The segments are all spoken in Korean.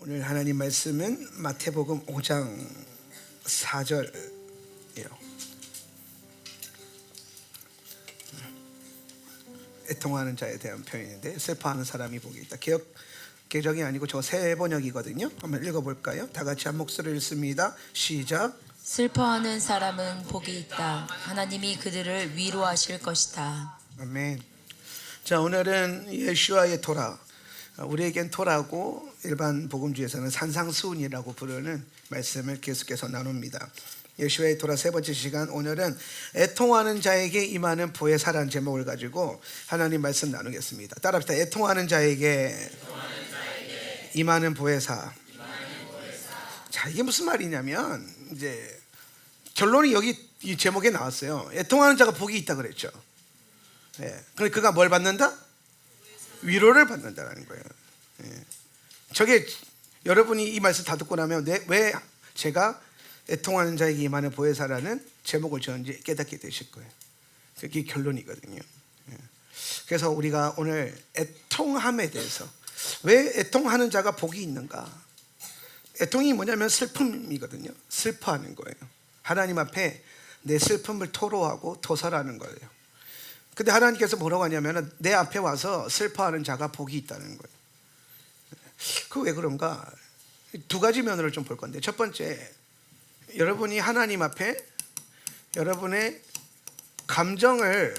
오늘 하나님 말씀은 마태복음 5장 4절이에요. 애통하는 자에 대한 표현인데, 슬퍼하는 사람이 복이 있다. 개정이 아니고 저 새 번역이거든요. 한번 읽어볼까요? 다 같이 한 목소리를 읽습니다. 시작. 슬퍼하는 사람은 복이 있다. 하나님이 그들을 위로하실 것이다. 아멘. 자, 오늘은 예수와의 토라, 우리에겐 토라고 일반 복음주에서는 산상수훈이라고 부르는 말씀을 계속해서 나눕니다. 예수와의 토라 세 번째 시간, 오늘은 애통하는 자에게 임하는 보혜사라는 제목을 가지고 하나님 말씀 나누겠습니다. 따라합시다. 애통하는 자에게 임하는 보혜사. 자, 이게 무슨 말이냐면, 이제 결론이 여기 이 제목에 나왔어요. 애통하는 자가 복이 있다 그랬죠. 예. 그럼 그가 뭘 받는다? 위로를 받는다는 거예요. 예. 저게 여러분이 이 말씀 다 듣고 나면 왜 제가 애통하는 자에게 임하는 보혜사라는 제목을 지었는지 깨닫게 되실 거예요. 그게 결론이거든요. 예. 그래서 우리가 오늘 애통함에 대해서, 왜 애통하는 자가 복이 있는가? 애통이 뭐냐면 슬픔이거든요. 슬퍼하는 거예요. 하나님 앞에 내 슬픔을 토로하고 도설하는 거예요. 근데 하나님께서 뭐라고 하냐면, 내 앞에 와서 슬퍼하는 자가 복이 있다는 거예요. 그 왜 그런가? 두 가지 면으로 좀 볼 건데, 첫 번째, 여러분이 하나님 앞에 여러분의 감정을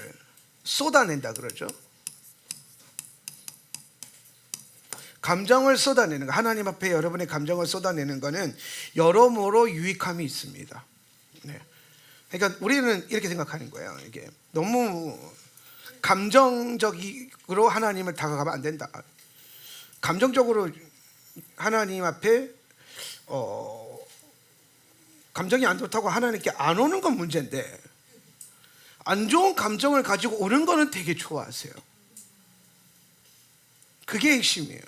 쏟아낸다 그러죠. 감정을 쏟아내는 거, 하나님 앞에 여러분의 감정을 쏟아내는 거는 여러모로 유익함이 있습니다. 네. 그러니까 우리는 이렇게 생각하는 거예요. 이게 너무 감정적으로 하나님을 다가가면 안 된다. 감정적으로 하나님 앞에 감정이 안 좋다고 하나님께 안 오는 건 문제인데, 안 좋은 감정을 가지고 오는 거는 되게 좋아하세요. 그게 핵심이에요.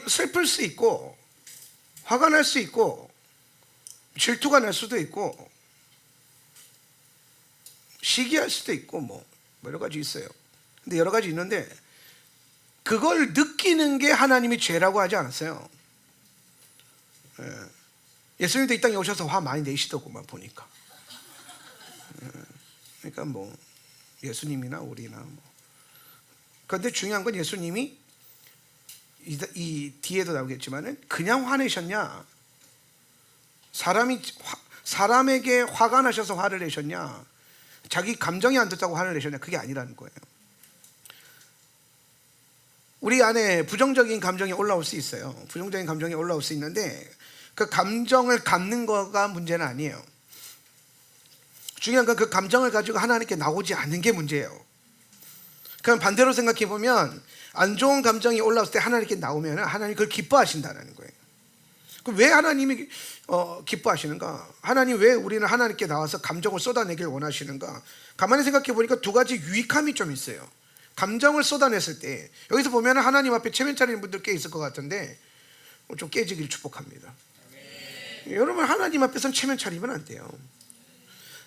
슬플 수 있고, 화가 날 수 있고, 질투가 날 수도 있고, 시기할 수도 있고, 뭐 여러 가지 있어요. 근데 여러 가지 있는데, 그걸 느끼는 게 하나님이 죄라고 하지 않았어요. 예수님도 이 땅에 오셔서 화 많이 내시더구만 보니까. 그러니까 뭐 예수님이나 우리나 뭐. 그런데 중요한 건 예수님이 이 뒤에도 나오겠지만은 그냥 화내셨냐, 사람에게 화가 나셔서 화를 내셨냐, 자기 감정이 안 좋다고 화를 내셨냐, 그게 아니라는 거예요. 우리 안에 부정적인 감정이 올라올 수 있어요. 부정적인 감정이 올라올 수 있는데, 그 감정을 갖는 거가 문제는 아니에요. 중요한 건 그 감정을 가지고 하나님께 나오지 않는 게 문제예요. 그럼 반대로 생각해 보면, 안 좋은 감정이 올라왔을 때 하나님께 나오면 하나님 그걸 기뻐하신다는 거예요. 그럼 왜 하나님이 기뻐하시는가? 하나님 왜 우리는 하나님께 나와서 감정을 쏟아내길 원하시는가? 가만히 생각해 보니까 두 가지 유익함이 좀 있어요. 감정을 쏟아냈을 때, 여기서 보면 하나님 앞에 체면 차리는 분들 꽤 있을 것 같은데 좀 깨지기를 축복합니다. 여러분, 하나님 앞에서는 체면 차리면 안 돼요.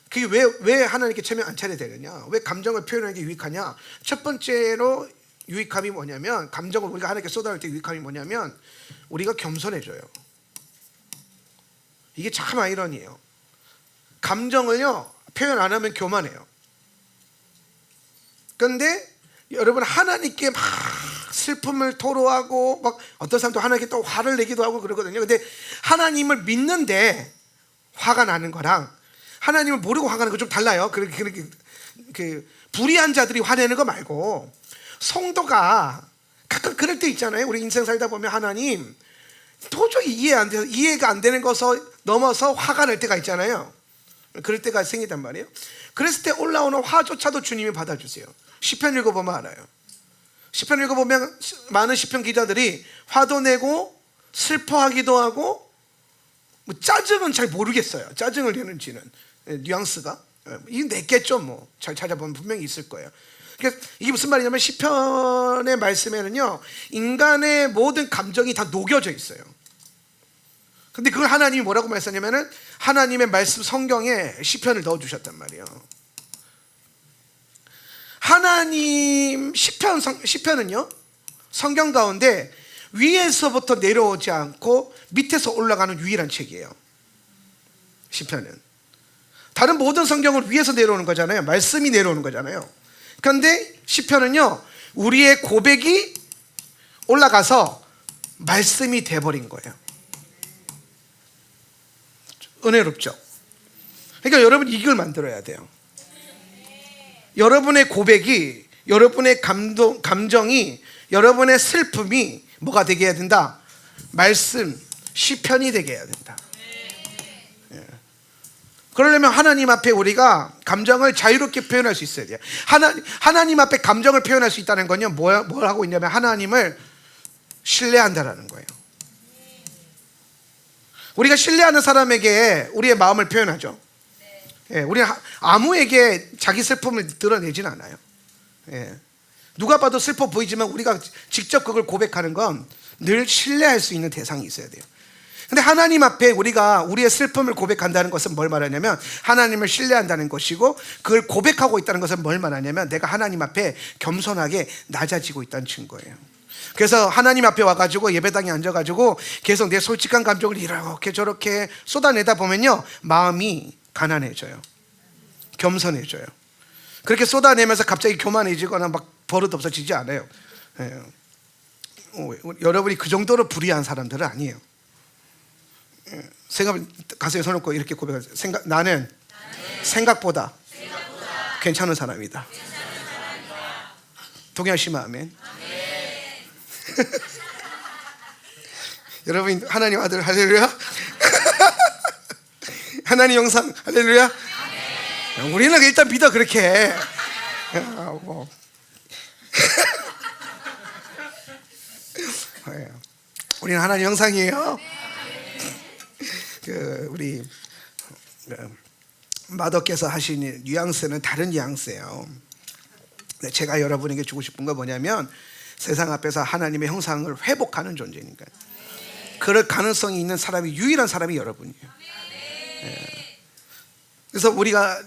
그게 왜 하나님께 체면 안 차려야 되느냐? 왜 감정을 표현하는 게 유익하냐? 첫 번째로 유익함이 뭐냐면, 감정을 우리가 하나님께 쏟아낼 때 유익함이 뭐냐면, 우리가 겸손해져요. 이게 참 아이러니예요. 감정을요 표현 안 하면 교만해요. 그런데 여러분, 하나님께 막 슬픔을 토로하고, 막 어떤 사람도 하나님께 또 화를 내기도 하고 그러거든요. 근데 하나님을 믿는데 화가 나는 거랑 하나님을 모르고 화가 나는 거 좀 달라요. 그 불의한 자들이 화내는 거 말고, 성도가 가끔 그럴 때 있잖아요. 우리 인생 살다 보면 하나님 도저히 이해가 안 되는 것을 넘어서 화가 날 때가 있잖아요. 그럴 때가 생기단 말이에요. 그랬을 때 올라오는 화조차도 주님이 받아주세요. 시편 읽어보면 알아요. 시편 읽어보면 많은 시편 기자들이 화도 내고 슬퍼하기도 하고, 뭐 짜증은 잘 모르겠어요. 짜증을 내는지는 뉘앙스가 이게 냈겠죠. 뭐 잘 찾아보면 분명히 있을 거예요. 그러니까 이게 무슨 말이냐면, 시편의 말씀에는요 인간의 모든 감정이 다 녹여져 있어요. 근데 그걸 하나님이 뭐라고 말씀하냐면은, 하나님의 말씀 성경에 시편을 넣어주셨단 말이에요. 하나님 시편은요 성경 가운데 위에서부터 내려오지 않고 밑에서 올라가는 유일한 책이에요. 시편은. 다른 모든 성경은 위에서 내려오는 거잖아요. 말씀이 내려오는 거잖아요. 그런데 시편은요, 우리의 고백이 올라가서 말씀이 돼버린 거예요. 은혜롭죠? 그러니까 여러분 이걸 만들어야 돼요. 여러분의 고백이, 여러분의 감정이, 여러분의 슬픔이 뭐가 되게 해야 된다? 말씀, 시편이 되게 해야 된다. 예. 그러려면 하나님 앞에 우리가 감정을 자유롭게 표현할 수 있어야 돼요. 하나님 앞에 감정을 표현할 수 있다는 건요, 뭘 하고 있냐면 하나님을 신뢰한다라는 거예요. 우리가 신뢰하는 사람에게 우리의 마음을 표현하죠. 예, 우리는 아무에게 자기 슬픔을 드러내진 않아요. 예. 누가 봐도 슬퍼 보이지만 우리가 직접 그걸 고백하는 건 늘 신뢰할 수 있는 대상이 있어야 돼요. 근데 하나님 앞에 우리가 우리의 슬픔을 고백한다는 것은 뭘 말하냐면 하나님을 신뢰한다는 것이고, 그걸 고백하고 있다는 것은 뭘 말하냐면 내가 하나님 앞에 겸손하게 낮아지고 있다는 증거예요. 그래서 하나님 앞에 와가지고 예배당에 앉아가지고 계속 내 솔직한 감정을 이렇게 저렇게 쏟아내다 보면요, 마음이 가난해져요. 겸손해져요. 그렇게 쏟아내면서 갑자기 교만해지거나 막 버릇 없어지지 않아요. 예. 여러분이 그 정도로 불의한 사람들은 아니에요. 예. 가슴에 손 얹고 이렇게 고백하세요. 나는 생각보다 괜찮은 사람이다. 동의하시면 아멘. 여러분, 하나님 아들 할렐루야. 하나님 영상 할렐루야. 우리는 일단 믿어. 그렇게 우리는 하나님 영상이에요. 우리 마더께서 하신 뉘앙스는 다른 뉘앙스예요. 제가 여러분에게 주고 싶은 건 뭐냐면, 세상 앞에서 하나님의 형상을 회복하는 존재니까요. 그럴 가능성이 있는 사람이, 유일한 사람이 여러분이에요. 예. 그래서 우리가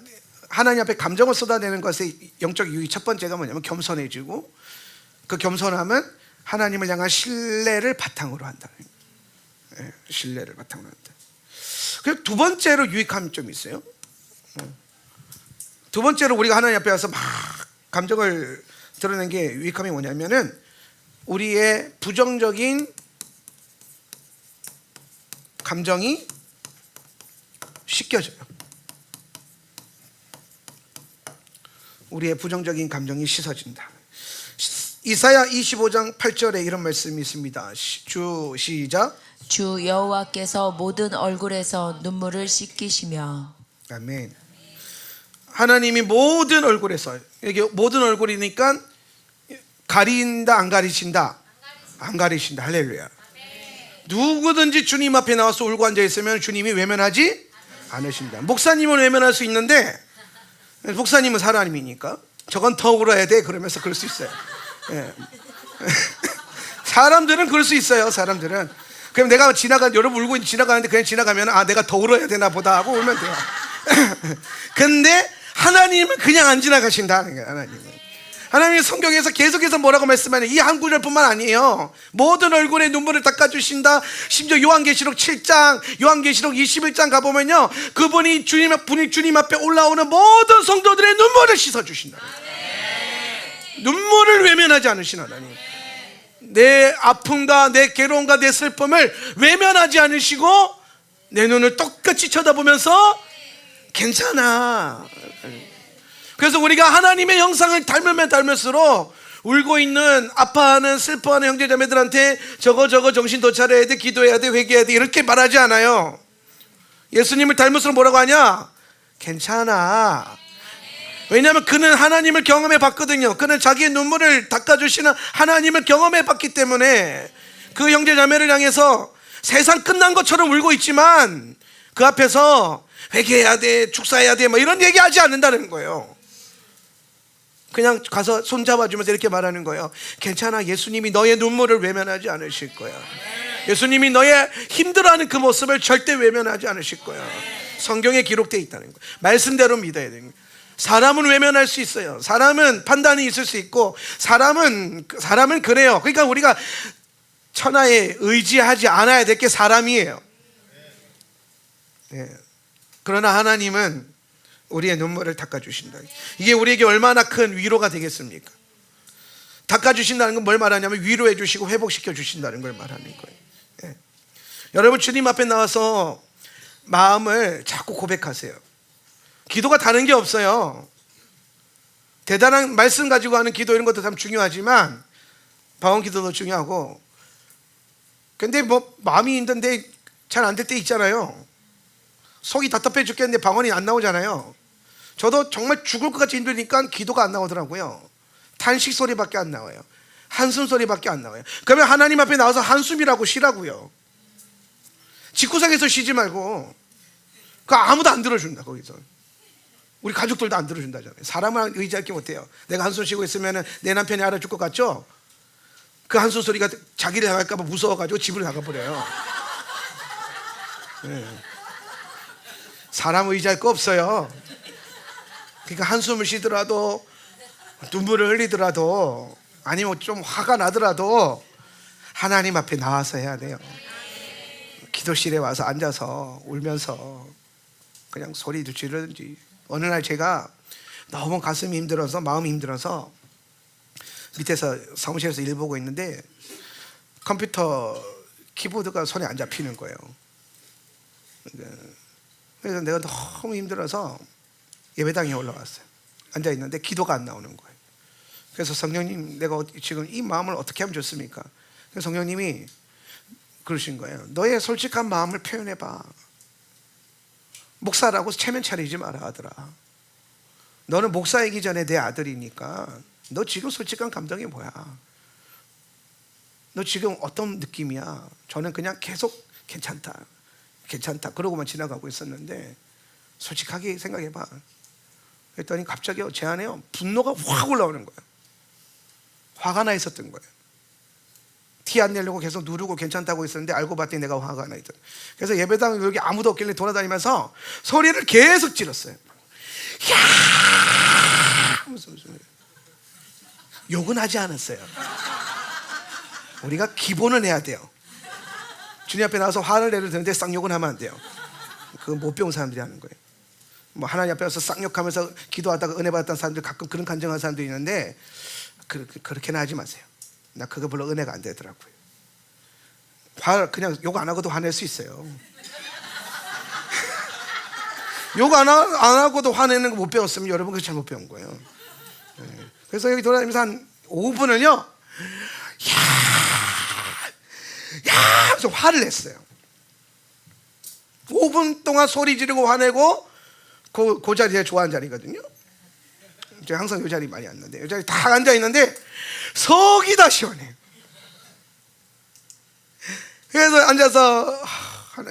하나님 앞에 감정을 쏟아내는 것의 영적 유의 첫 번째가 뭐냐면 겸손해지고, 그 겸손함은 하나님을 향한 신뢰를 바탕으로 한다. 예, 신뢰를 바탕으로 한다. 그리고 두 번째로 유익함이 좀 있어요. 두 번째로 우리가 하나님 앞에 와서 막 감정을 드러낸 게 유익함이 뭐냐면은 우리의 부정적인 감정이 씻겨져요. 우리의 부정적인 감정이 씻어진다. 이사야 25장 8절에 이런 말씀이 있습니다. 시작. 주 여호와께서 모든 얼굴에서 눈물을 씻기시며. 아멘. 하나님이 모든 얼굴에서, 여기 모든 얼굴이니까 가린다 안 가리신다? 안 가리신다. 할렐루야. 누구든지 주님 앞에 나와서 울고 앉아 있으면 주님이 외면하지 않으신다. 목사님은 외면할 수 있는데 목사님은 사람이니까 저건 더 울어야 돼 그러면서 그럴 수 있어요. 예. 사람들은 그럴 수 있어요. 사람들은. 그럼 내가 여러분 울고 지나가는데 그냥 지나가면 내가 더 울어야 되나 보다 하고 울면 돼요. 근데 하나님은 그냥 안 지나가신다는 거예요. 하나님의 성경에서 계속해서 뭐라고 말씀하냐, 이 한 구절뿐만 아니에요. 모든 얼굴에 눈물을 닦아주신다. 심지어 요한계시록 7장, 요한계시록 21장 가보면요, 그분이 주님 앞에 올라오는 모든 성도들의 눈물을 씻어주신다. 눈물을 외면하지 않으신 하나님, 내 아픔과 내 괴로움과 내 슬픔을 외면하지 않으시고 내 눈을 똑같이 쳐다보면서 괜찮아. 그래서 우리가 하나님의 형상을 닮으면 닮을수록 울고 있는, 아파하는, 슬퍼하는 형제자매들한테 저거 정신 더 차려야 돼, 기도해야 돼, 회개해야 돼 이렇게 말하지 않아요. 예수님을 닮을수록 뭐라고 하냐? 괜찮아. 왜냐하면 그는 하나님을 경험해 봤거든요. 그는 자기의 눈물을 닦아주시는 하나님을 경험해 봤기 때문에 그 형제자매를 향해서 세상 끝난 것처럼 울고 있지만 그 앞에서 회개해야 돼, 축사해야 돼, 뭐 이런 얘기하지 않는다는 거예요. 그냥 가서 손잡아주면서 이렇게 말하는 거예요. 괜찮아, 예수님이 너의 눈물을 외면하지 않으실 거야. 예수님이 너의 힘들어하는 그 모습을 절대 외면하지 않으실 거야. 성경에 기록되어 있다는 거예요. 말씀대로 믿어야 되는 거예요. 사람은 외면할 수 있어요. 사람은 판단이 있을 수 있고 사람은 그래요. 그러니까 우리가 천하에 의지하지 않아야 될 게 사람이에요. 예. 그러나 하나님은 우리의 눈물을 닦아주신다. 이게 우리에게 얼마나 큰 위로가 되겠습니까? 닦아주신다는 건 뭘 말하냐면 위로해 주시고 회복시켜 주신다는 걸 말하는 거예요. 예. 여러분 주님 앞에 나와서 마음을 자꾸 고백하세요. 기도가 다른 게 없어요. 대단한 말씀 가지고 하는 기도 이런 것도 참 중요하지만 방언 기도도 중요하고, 근데 뭐 마음이 힘든데 잘 안 될 때 있잖아요. 속이 답답해 죽겠는데 방언이 안 나오잖아요. 저도 정말 죽을 것 같이 힘드니까 기도가 안 나오더라고요. 탄식 소리밖에 안 나와요. 한숨 소리밖에 안 나와요. 그러면 하나님 앞에 나와서 한숨이라고 쉬라고요. 집구석에서 쉬지 말고. 그 아무도 안 들어준다 거기서. 우리 가족들도 안 들어준다잖아요. 사람을 의지할 게 못해요. 내가 한숨 쉬고 있으면 내 남편이 알아줄 것 같죠? 그 한숨 소리가 자기를 향할까 봐 무서워가지고 집을 나가버려요. 네. 사람 의지할 거 없어요. 그러니까 한숨을 쉬더라도 눈물을 흘리더라도 아니면 좀 화가 나더라도 하나님 앞에 나와서 해야 돼요. 기도실에 와서 앉아서 울면서 그냥 소리도 지르든지. 어느 날 제가 너무 가슴이 힘들어서 마음이 힘들어서 밑에서 사무실에서 일 보고 있는데 컴퓨터 키보드가 손에 안 잡히는 거예요. 그래서 내가 너무 힘들어서 예배당에 올라왔어요. 앉아 있는데 기도가 안 나오는 거예요. 그래서 성령님, 내가 지금 이 마음을 어떻게 하면 좋습니까? 그래서 성령님이 그러신 거예요. 너의 솔직한 마음을 표현해봐. 목사라고 체면 차리지 마라 하더라. 너는 목사이기 전에 내 아들이니까 너 지금 솔직한 감정이 뭐야? 너 지금 어떤 느낌이야? 저는 그냥 계속 괜찮다 그러고만 지나가고 있었는데 솔직하게 생각해봐. 그랬더니 갑자기 제 안에요 분노가 확 올라오는 거예요. 화가 나 있었던 거예요. 티 안 내려고 계속 누르고 괜찮다고 있었는데 알고 봤더니 내가 화가 나 있던. 그래서 예배당 여기 아무도 없길래 돌아다니면서 소리를 계속 질렀어요. 야! 무슨 욕은 하지 않았어요. 우리가 기본을 해야 돼요. 주님 앞에 나와서 화를 내도 되는데 쌍욕은 하면 안 돼요. 그건 못 배운 사람들이 하는 거예요. 뭐 하나님 앞에 와서 쌍욕하면서 기도하다가 은혜 받았던 사람들 가끔 그런 간증하는 사람들이 있는데 그렇게는 하지 마세요. 나 그거 별로 은혜가 안 되더라고요. 그냥 욕 안 하고도 화낼 수 있어요. 욕 안 하고도 화내는 거 못 배웠으면 여러분 그거 잘못 배운 거예요. 네. 그래서 여기 돌아다니면서 한 5분을요 야! 그래서 화를 냈어요. 5분 동안 소리 지르고 화내고 그 자리에 좋아하는 자리거든요. 제가 항상 이 자리 많이 앉는데 이 자리 딱 앉아있는데 속이 다 시원해요. 그래서 앉아서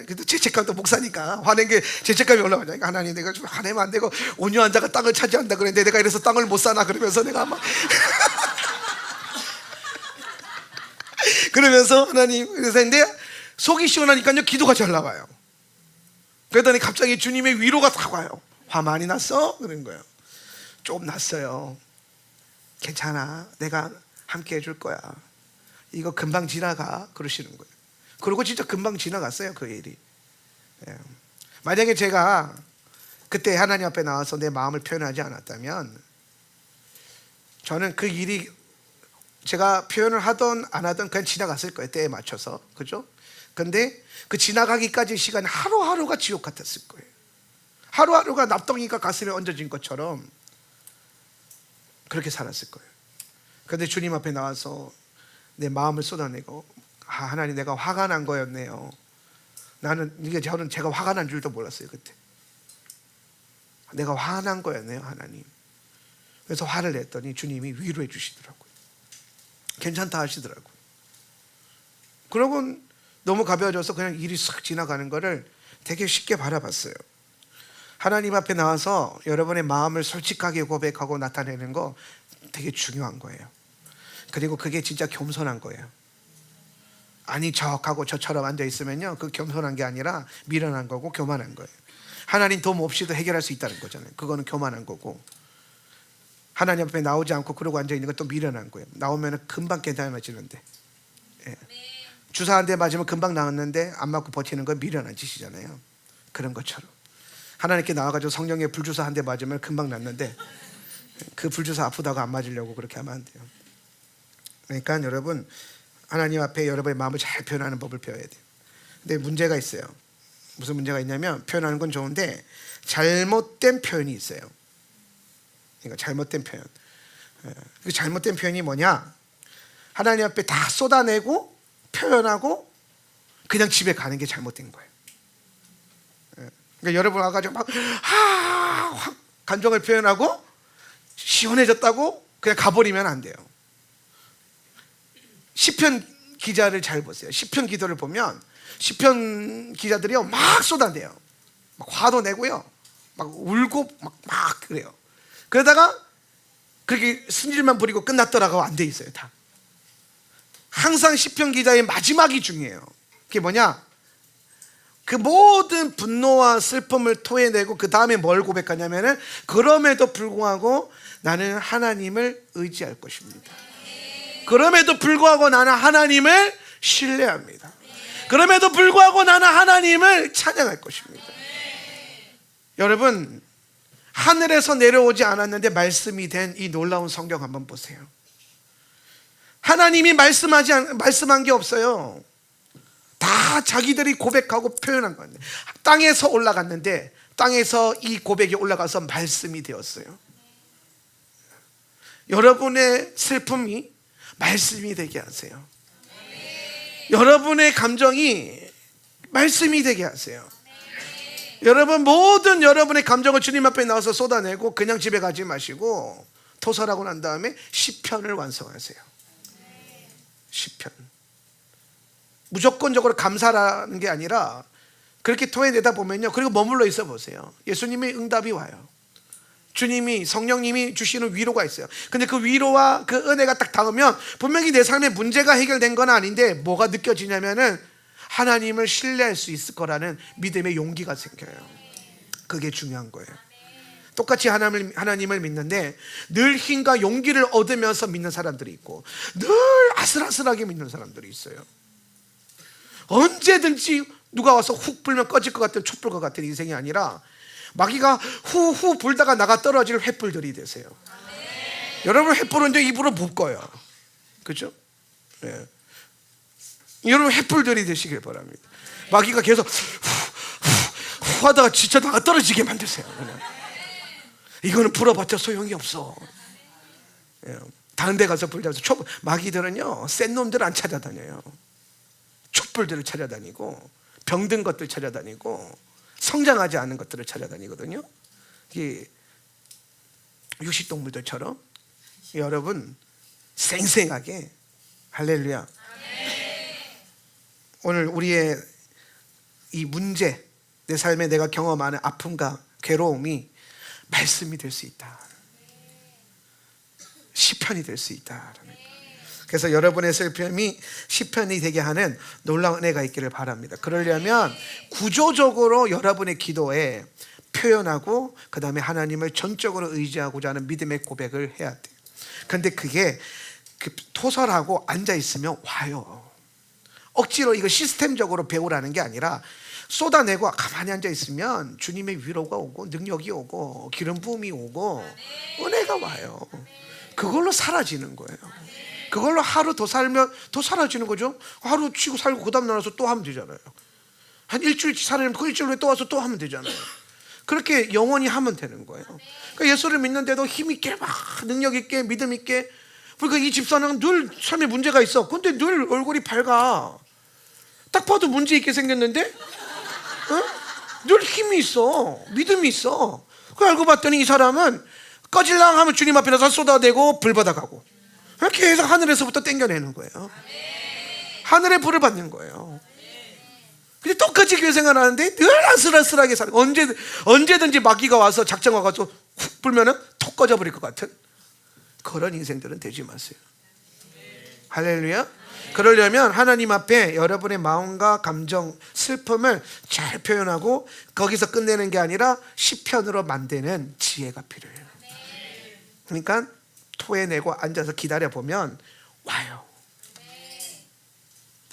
그래도 죄책감도 목사니까 화낸 게 죄책감이 올라오니까 하나님 내가 좀 화내면 안 되고 온유한 자가 땅을 차지한다 그랬는데 내가 이래서 땅을 못 사나 그러면서 내가 막 그러면서 하나님 그래서 했는데 속이 시원하니까요 기도가 잘 나와요. 그러더니 갑자기 주님의 위로가 딱 와요. 화 많이 났어? 그런 거예요. 좀 났어요. 괜찮아. 내가 함께 해줄 거야. 이거 금방 지나가. 그러시는 거예요. 그리고 진짜 금방 지나갔어요. 그 일이. 예. 만약에 제가 그때 하나님 앞에 나와서 내 마음을 표현하지 않았다면 저는 그 일이 제가 표현을 하든 안 하든 그냥 지나갔을 거예요. 때에 맞춰서. 그죠? 근데 그 지나가기까지 시간 하루하루가 지옥 같았을 거예요. 하루하루가 납덩이가 가슴에 얹어진 것처럼 그렇게 살았을 거예요. 그런데 주님 앞에 나와서 내 마음을 쏟아내고 하나님 내가 화가 난 거였네요. 저는 제가 화가 난 줄도 몰랐어요. 그때 내가 화가 난 거였네요. 하나님. 그래서 화를 냈더니 주님이 위로해 주시더라고요. 괜찮다 하시더라고요. 그러고 너무 가벼워져서 그냥 일이 싹 지나가는 거를 되게 쉽게 바라봤어요. 하나님 앞에 나와서 여러분의 마음을 솔직하게 고백하고 나타내는 거 되게 중요한 거예요. 그리고 그게 진짜 겸손한 거예요. 아니 척하고 저처럼 앉아있으면요 그 겸손한 게 아니라 미련한 거고 교만한 거예요. 하나님 도움 없이도 해결할 수 있다는 거잖아요. 그거는 교만한 거고, 하나님 앞에 나오지 않고 그러고 앉아있는 건 또 미련한 거예요. 나오면 금방 깨달아지는데. 예. 주사 한 대 맞으면 금방 나았는데 안 맞고 버티는 건 미련한 짓이잖아요. 그런 것처럼 하나님께 나와가지고 성령의 불주사 한 대 맞으면 금방 낫는데 그 불주사 아프다고 안 맞으려고 그렇게 하면 안 돼요. 그러니까 여러분, 하나님 앞에 여러분의 마음을 잘 표현하는 법을 배워야 돼요. 근데 문제가 있어요. 무슨 문제가 있냐면, 표현하는 건 좋은데 잘못된 표현이 있어요. 그러니까 잘못된 표현. 그 잘못된 표현이 뭐냐? 하나님 앞에 다 쏟아내고 표현하고 그냥 집에 가는 게 잘못된 거예요. 그러니까 여러분 와가지고 막 감정을 표현하고 시원해졌다고 그냥 가버리면 안 돼요. 시편 기자를 잘 보세요. 시편 기도를 보면 시편 기자들이요 막 쏟아내요. 막 화도 내고요, 막 울고 막 그래요. 그러다가 그렇게 승질만 부리고 끝났더라고 안 돼 있어요. 다 항상 시편 기자의 마지막이 중요해요. 그게 뭐냐? 그 모든 분노와 슬픔을 토해내고 그 다음에 뭘 고백하냐면은, 그럼에도 불구하고 나는 하나님을 의지할 것입니다. 그럼에도 불구하고 나는 하나님을 신뢰합니다. 그럼에도 불구하고 나는 하나님을 찬양할 것입니다. 여러분, 하늘에서 내려오지 않았는데 말씀이 된 이 놀라운 성경 한번 보세요. 하나님이 말씀한 게 없어요. 다 자기들이 고백하고 표현한 건데, 땅에서 올라갔는데 땅에서 이 고백이 올라가서 말씀이 되었어요. 여러분의 슬픔이 말씀이 되게 하세요. 여러분의 감정이 말씀이 되게 하세요. 여러분, 모든 여러분의 감정을 주님 앞에 나와서 쏟아내고 그냥 집에 가지 마시고 토설하고 난 다음에 시편을 완성하세요. 시편. 무조건적으로 감사라는 게 아니라 그렇게 토해내다 보면요, 그리고 머물러 있어 보세요. 예수님의 응답이 와요. 주님이, 성령님이 주시는 위로가 있어요. 근데 그 위로와 그 은혜가 딱 닿으면 분명히 내 삶의 문제가 해결된 건 아닌데 뭐가 느껴지냐면은 하나님을 신뢰할 수 있을 거라는 믿음의 용기가 생겨요. 그게 중요한 거예요. 똑같이 하나님을 믿는데 늘 힘과 용기를 얻으면서 믿는 사람들이 있고 늘 아슬아슬하게 믿는 사람들이 있어요. 언제든지 누가 와서 훅 불면 꺼질 것 같은 촛불과 같은 인생이 아니라 마귀가 후후 불다가 나가 떨어질 횃불들이 되세요. 여러분, 횃불은 이제 입으로 못 꺼요. 그렇죠? 네. 여러분, 횃불들이 되시길 바랍니다. 마귀가 계속 후 하다가 지쳐 나가 떨어지게 만드세요. 그냥. 이거는 불어봤자 소용이 없어. 예. 다른 데 가서 불자서 마귀들은요 센 놈들 안 찾아다녀요. 촛불들을 찾아다니고 병든 것들 찾아다니고 성장하지 않은 것들을 찾아다니거든요. 이 육식동물들처럼 여러분 생생하게, 할렐루야. 오늘 우리의 이 문제, 내 삶에 내가 경험하는 아픔과 괴로움이 말씀이 될 수 있다, 시편이 될 수 있다. 그래서 여러분의 슬픔이 시편이 되게 하는 놀라운 은혜가 있기를 바랍니다. 그러려면 구조적으로 여러분의 기도에 표현하고 그 다음에 하나님을 전적으로 의지하고자 하는 믿음의 고백을 해야 돼요. 그런데 그게 토설하고 앉아있으면 와요. 억지로 이거 시스템적으로 배우라는 게 아니라 쏟아내고 가만히 앉아있으면 주님의 위로가 오고 능력이 오고 기름 부음이 오고 은혜가 와요. 그걸로 사라지는 거예요. 그걸로 하루 더 살면 더 사라지는 거죠. 하루 치고 살고 그 다음 날아서 또 하면 되잖아요. 한 일주일 살면 그 일주일 후에 또 와서 또 하면 되잖아요. 그렇게 영원히 하면 되는 거예요. 그러니까 예수를 믿는데도 힘 있게 막 능력 있게 믿음 있게, 그러니까 이 집사는 늘 삶에 문제가 있어. 근데 늘 얼굴이 밝아. 딱 봐도 문제 있게 생겼는데 늘 힘이 있어, 믿음이 있어. 그 알고 봤더니 이 사람은 꺼질랑 하면 주님 앞에 나서 쏟아대고 불 받아가고 계속 하늘에서부터 땡겨내는 거예요. 하늘의 불을 받는 거예요. 근데 똑같이 교회 생활하는데 늘 아슬아슬하게 살고 언제든지 마귀가 와서 작정 와서 훅 불면은 톡 꺼져버릴 것 같은 그런 인생들은 되지 마세요. 할렐루야. 그러려면 하나님 앞에 여러분의 마음과 감정, 슬픔을 잘 표현하고 거기서 끝내는 게 아니라 시편으로 만드는 지혜가 필요해요. 그러니까 토해내고 앉아서 기다려보면 와요.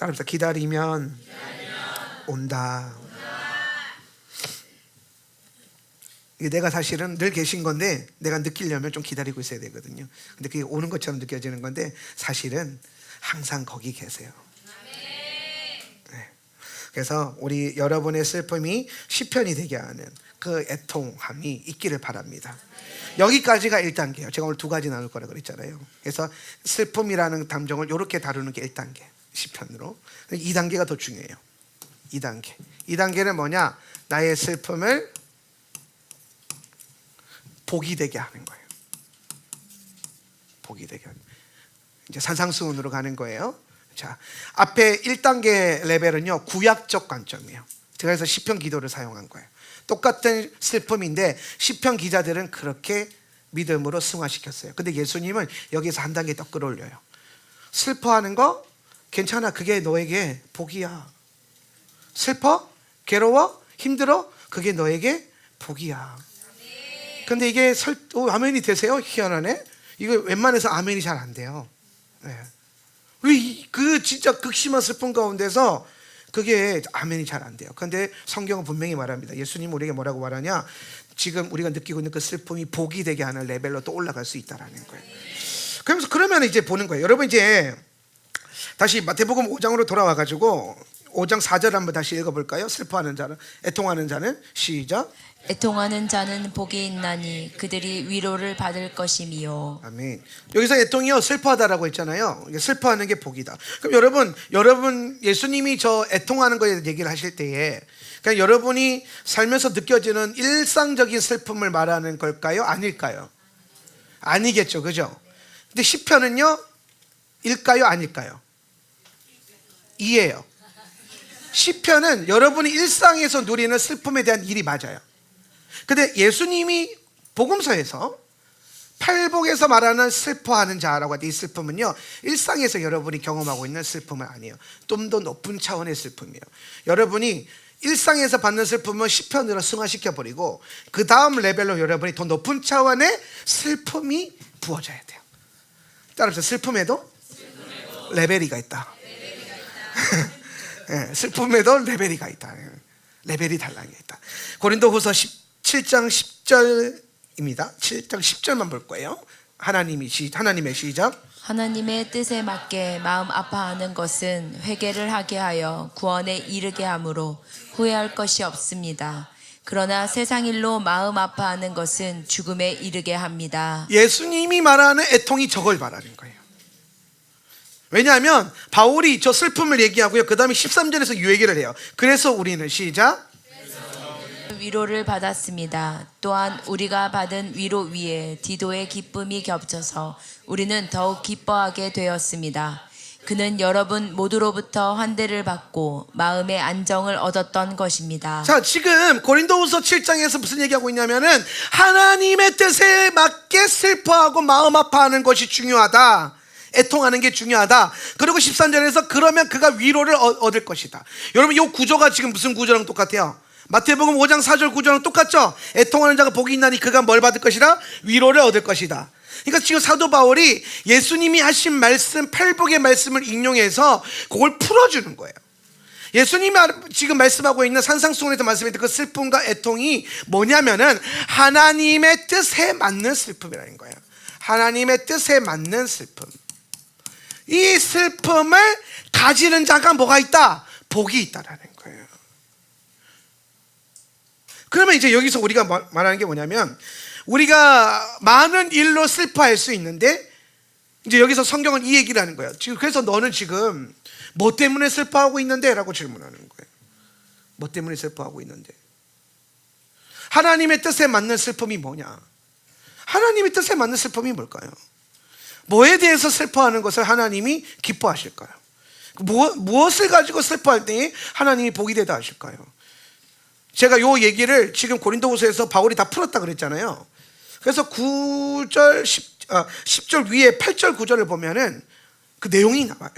따라합시다. 기다리면 온다. 이게 내가 사실은 늘 계신 건데 내가 느끼려면 좀 기다리고 있어야 되거든요. 근데 그게 오는 것처럼 느껴지는 건데 사실은 항상 거기 계세요. 네. 그래서 우리 여러분의 슬픔이 시편이 되게 하는 그 애통함이 있기를 바랍니다. 여기까지가 1단계예요. 제가 오늘 2가지 나눌 거라 그랬잖아요. 그래서 슬픔이라는 감정을 이렇게 다루는 게 1단계 시편으로. 2단계가 더 중요해요. 2단계는 뭐냐? 나의 슬픔을 복이 되게 하는 거예요. 복이 되게 하는. 이제 산상수훈으로 가는 거예요. 자, 앞에 1단계 레벨은요 구약적 관점이에요. 그래서 시편 기도를 사용한 거예요. 똑같은 슬픔인데 시편 기자들은 그렇게 믿음으로 승화시켰어요. 근데 예수님은 여기서 한 단계 더 끌어올려요. 슬퍼하는 거 괜찮아. 그게 너에게 복이야. 슬퍼? 괴로워? 힘들어? 그게 너에게 복이야. 근데 이게 아멘이 되세요? 희한하네. 이거 웬만해서 아멘이 잘 안 돼요. 네. 그 진짜 극심한 슬픔 가운데서 그게 아멘이 잘 안 돼요. 그런데 성경은 분명히 말합니다. 예수님 우리에게 뭐라고 말하냐? 지금 우리가 느끼고 있는 그 슬픔이 복이 되게 하는 레벨로 또 올라갈 수 있다라는 거예요. 그러면 이제 보는 거예요. 여러분 이제 다시 마태복음 5장으로 돌아와 가지고 5장 4절 한번 다시 읽어볼까요? 슬퍼하는 자는, 애통하는 자는, 시작. 애통하는 자는 복이 있나니 그들이 위로를 받을 것이미요. 아멘. 여기서 애통이요 슬퍼하다라고 했잖아요. 슬퍼하는 게 복이다. 그럼 여러분 예수님이 저 애통하는 거에 대해서 얘기를 하실 때에 그냥 여러분이 살면서 느껴지는 일상적인 슬픔을 말하는 걸까요? 아닐까요? 아니겠죠, 그죠? 근데 시편은요 일까요, 아닐까요? 이에요. 시편은 여러분이 일상에서 누리는 슬픔에 대한 일이 맞아요. 근데 예수님이 복음서에서 팔복에서 말하는 슬퍼하는 자라고 할 때 이 슬픔은요 일상에서 여러분이 경험하고 있는 슬픔은 아니에요. 좀 더 높은 차원의 슬픔이에요. 여러분이 일상에서 받는 슬픔은 시편으로 승화시켜버리고 그 다음 레벨로 여러분이 더 높은 차원의 슬픔이 부어져야 돼요. 따라서 슬픔에도 레벨이가 있다. 네, 슬픔에도 레벨이가 있다. 레벨이 달라게 있다. 고린도후서 7장 10절입니다. 7장 10절만 볼 거예요. 하나님의 시작. 하나님의 뜻에 맞게 마음 아파하는 것은 회개를 하게 하여 구원에 이르게 하므로 후회할 것이 없습니다. 그러나 세상 일로 마음 아파하는 것은 죽음에 이르게 합니다. 예수님이 말하는 애통이 저걸 말하는 거예요. 왜냐하면 바울이 저 슬픔을 얘기하고요. 그 다음에 13절에서 이 얘기를 해요. 그래서 우리는 시작. 위로를 받았습니다. 또한 우리가 받은 위로 위에 디도의 기쁨이 겹쳐서 우리는 더욱 기뻐하게 되었습니다. 그는 여러분 모두로부터 환대를 받고 마음의 안정을 얻었던 것입니다. 자, 지금 고린도후서 7장에서 무슨 얘기하고 있냐면은 하나님의 뜻에 맞게 슬퍼하고 마음 아파하는 것이 중요하다. 애통하는 게 중요하다. 그리고 13절에서 그러면 그가 위로를 얻을 것이다. 여러분 이 구조가 지금 무슨 구조랑 똑같아요? 마태복음 5장 4절 구조랑 똑같죠? 애통하는 자가 복이 있나니 그가 뭘 받을 것이다? 위로를 얻을 것이다. 그러니까 지금 사도 바울이 예수님이 하신 말씀, 팔복의 말씀을 인용해서 그걸 풀어주는 거예요. 예수님이 지금 말씀하고 있는 산상수훈에서 말씀했던 그 슬픔과 애통이 뭐냐면은 하나님의 뜻에 맞는 슬픔이라는 거예요. 하나님의 뜻에 맞는 슬픔. 이 슬픔을 가지는 자가 뭐가 있다? 복이 있다라는 거예요. 그러면 이제 여기서 우리가 말하는 게 뭐냐면 우리가 많은 일로 슬퍼할 수 있는데 이제 여기서 성경은 이 얘기를 하는 거예요. 지금 그래서 너는 지금 뭐 때문에 슬퍼하고 있는데? 라고 질문하는 거예요. 뭐 때문에 슬퍼하고 있는데? 하나님의 뜻에 맞는 슬픔이 뭐냐? 하나님의 뜻에 맞는 슬픔이 뭘까요? 뭐에 대해서 슬퍼하는 것을 하나님이 기뻐하실까요? 무엇을 가지고 슬퍼할 때 하나님이 복이 되다 하실까요? 제가 요 얘기를 지금 고린도후서에서 바울이 다 풀었다 그랬잖아요. 그래서 10절 위에 8절 9절을 보면은 그 내용이 나와요.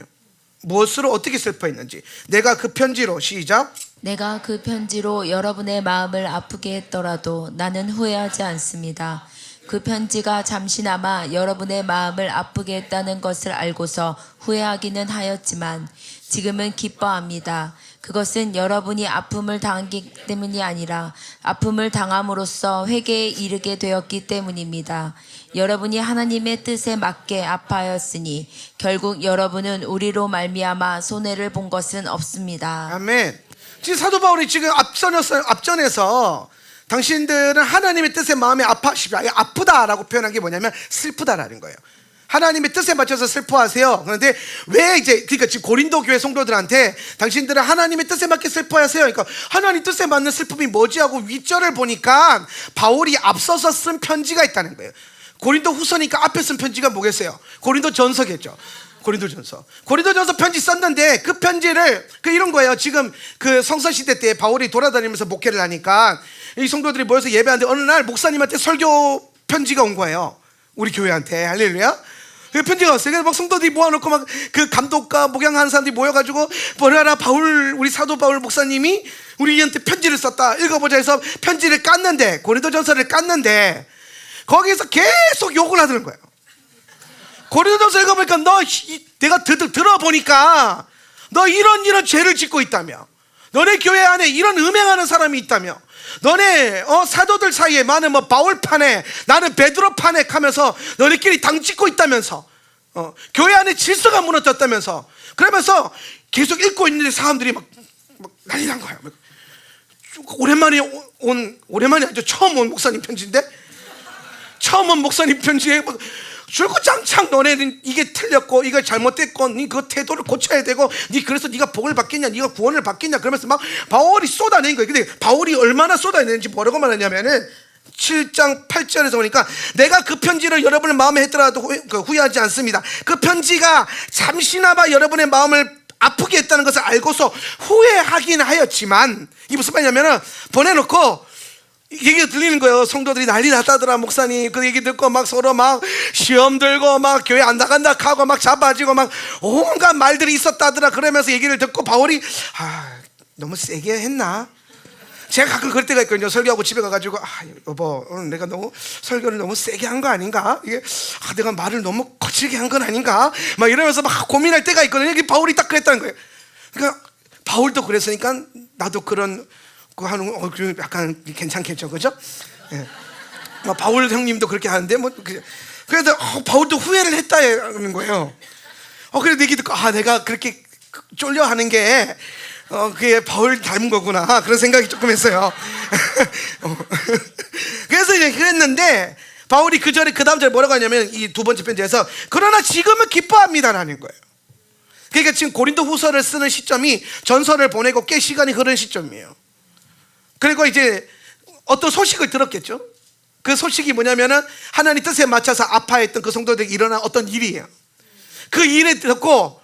무엇으로 어떻게 슬퍼했는지. 내가 그 편지로 시작. 내가 그 편지로 여러분의 마음을 아프게 했더라도 나는 후회하지 않습니다. 그 편지가 잠시나마 여러분의 마음을 아프게 했다는 것을 알고서 후회하기는 하였지만 지금은 기뻐합니다. 그것은 여러분이 아픔을 당하기 때문이 아니라 아픔을 당함으로써 회개에 이르게 되었기 때문입니다. 여러분이 하나님의 뜻에 맞게 아파하였으니 결국 여러분은 우리로 말미암아 손해를 본 것은 없습니다. 아멘. 지금 사도 바울이 지금 앞전에서 당신들은 하나님의 뜻에 마음에 아파하십시오. 아프다라고 표현한 게 뭐냐면 슬프다라는 거예요. 하나님의 뜻에 맞춰서 슬퍼하세요. 그런데 왜 그러니까 지금 고린도 교회 성도들한테 당신들은 하나님의 뜻에 맞게 슬퍼하세요. 그러니까 하나님 뜻에 맞는 슬픔이 뭐지 하고 윗절을 보니까 바울이 앞서서 쓴 편지가 있다는 거예요. 고린도 후서니까 앞에 쓴 편지가 뭐겠어요? 고린도 전서겠죠. 고린도 전서 편지 썼는데 그 편지를 이런 거예요. 지금 그 성서 시대 때 바울이 돌아다니면서 목회를 하니까 이 성도들이 모여서 예배하는데 어느 날 목사님한테 설교 편지가 온 거예요. 우리 교회한테. 할렐루야. 그 편지가 왔어요. 그래서 막 성도들이 모아놓고 막 그 감독과 목양하는 사람들이 모여가지고 뭐라 우리 사도 바울 목사님이 우리한테 편지를 썼다. 읽어보자 해서 편지를 깠는데 고린도 전서를 깠는데 거기에서 계속 욕을 하더는 거예요. 고린도전서 읽어보니까 내가 들어보니까 너 이런 죄를 짓고 있다며, 너네 교회 안에 이런 음행하는 사람이 있다며, 너네 사도들 사이에 많은 바울파네 나는 베드로파네 하면서 너네끼리 당 짓고 있다면서, 교회 안에 질서가 무너졌다면서, 그러면서 계속 읽고 있는데 사람들이 막 난리 난 거예요. 오랜만에 아주 처음 온 목사님 편지인데, 처음 온 목사님 편지에 줄구장창 너네는 이게 틀렸고 이거 잘못됐고 니 그 태도를 고쳐야 되고 니 그래서 네가 복을 받겠냐, 네가 구원을 받겠냐, 그러면서 막 바울이 쏟아낸 거예요. 근데 바울이 얼마나 쏟아내는지 뭐라고 말하냐면은 7장 8절에서 보니까 내가 그 편지를 여러분의 마음에 했더라도 후회하지 않습니다. 그 편지가 잠시나마 여러분의 마음을 아프게 했다는 것을 알고서 후회하긴 하였지만, 이게 무슨 말이냐면은 보내놓고 얘기가 들리는 거예요. 성도들이 난리 났다더라 목사님. 그 얘기 듣고 막 서로 막 시험 들고 막 교회 안 나간다 하고 막 자빠지고 막 온갖 말들이 있었다더라. 그러면서 얘기를 듣고 바울이 너무 세게 했나? 제가 가끔 그럴 때가 있거든요. 설교하고 집에 가가지고 여보 오늘 내가 너무 설교를 너무 세게 한 거 아닌가? 이게 내가 말을 너무 거칠게 한 건 아닌가? 막 이러면서 막 고민할 때가 있거든요. 이게 바울이 딱 그랬다는 거예요. 그러니까 바울도 그랬으니까 나도 그런 약간 괜찮겠죠, 그죠? 예. 바울 형님도 그렇게 하는데 그래도 바울도 후회를 했다는 거예요. 그래서 얘기 듣고 내가 그렇게 쫄려 하는 게 그게 바울 닮은 거구나 그런 생각이 조금 했어요. 그래서 이제 그랬는데 바울이 그 다음 절에 뭐라고 하냐면 이 두 번째 편지에서 그러나 지금은 기뻐합니다라는 거예요. 그러니까 지금 고린도 후서를 쓰는 시점이 전서를 보내고 꽤 시간이 흐른 시점이에요. 그리고 이제 어떤 소식을 들었겠죠. 그 소식이 뭐냐면은 하나님 뜻에 맞춰서 아파했던 그 성도들에게 일어난 어떤 일이에요. 그 일을 듣고